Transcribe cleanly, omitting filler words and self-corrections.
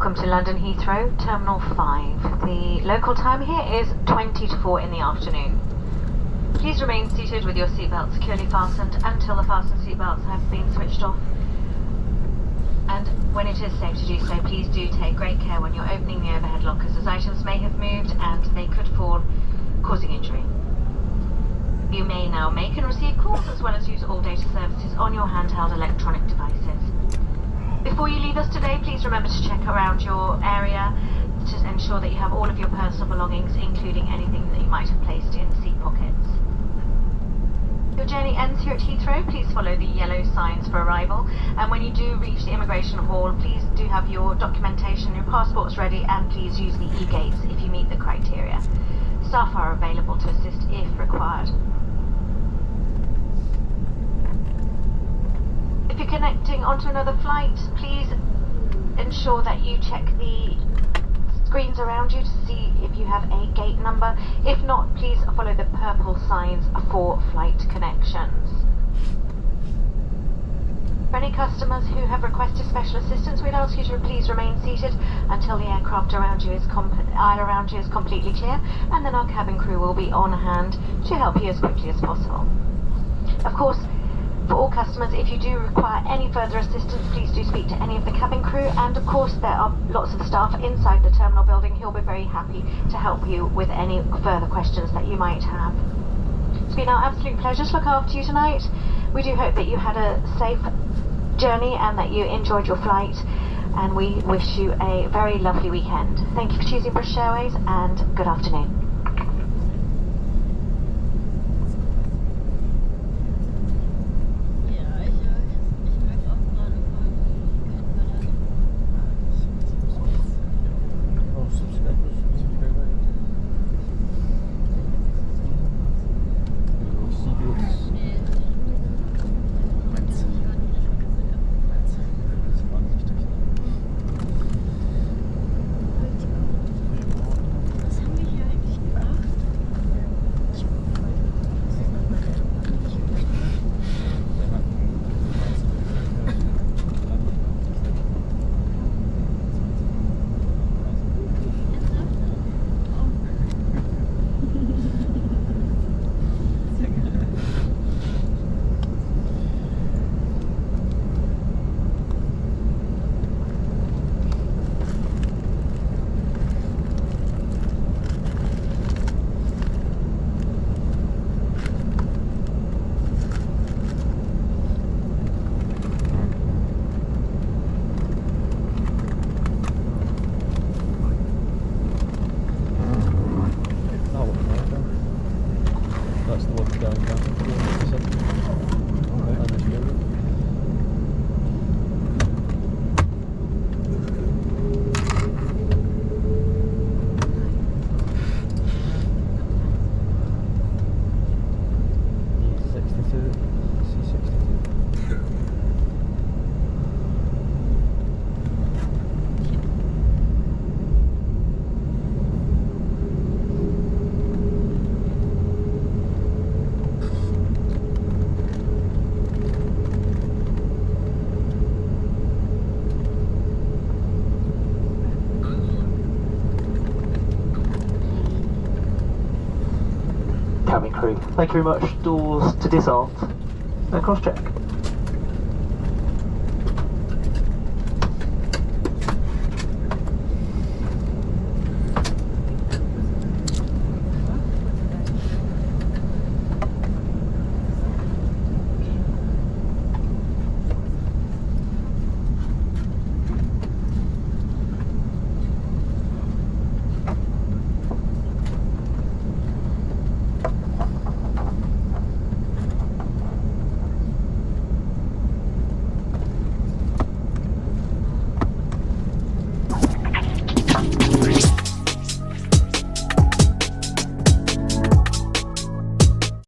Welcome to London Heathrow, Terminal 5. The local time here is 20 to 4 in the afternoon. Please remain seated with your seatbelt securely fastened until the fastened seatbelts have been switched off. And when it is safe to do so, please do take great care when you're opening the overhead lockers, as items may have moved and they could fall, causing injury. You may now make and receive calls as well as use all data services on your handheld electronic devices. Before you leave us today, please remember to check around your area to ensure that you have all of your personal belongings, including anything that you might have placed in seat pockets. Your journey ends here at Heathrow. Please follow the yellow signs for arrival, and when you do reach the immigration hall, please do have your documentation, your passports ready, and please use the e-gates if you meet the criteria. Staff are available to assist if required. If you're connecting onto another flight, please ensure that you check the screens around you to see if you have a gate number. If not, please follow the purple signs for flight connections. For any customers who have requested special assistance, we'd ask you to please remain seated until the aircraft around you is aisle around you is completely clear, and then our cabin crew will be on hand to help you as quickly as possible. Of course, for all customers, if you do require any further assistance, please do speak to any of the cabin crew, and of course there are lots of staff inside the terminal building who'll be very happy to help you with any further questions that you might have. It's been our absolute pleasure to look after you tonight. We do hope that you had a safe journey and that you enjoyed your flight, and we wish you a very lovely weekend. Thank you for choosing British Airways, and good afternoon. That's the one going down. Cabin crew, thank you very much. Doors to disarm and cross check.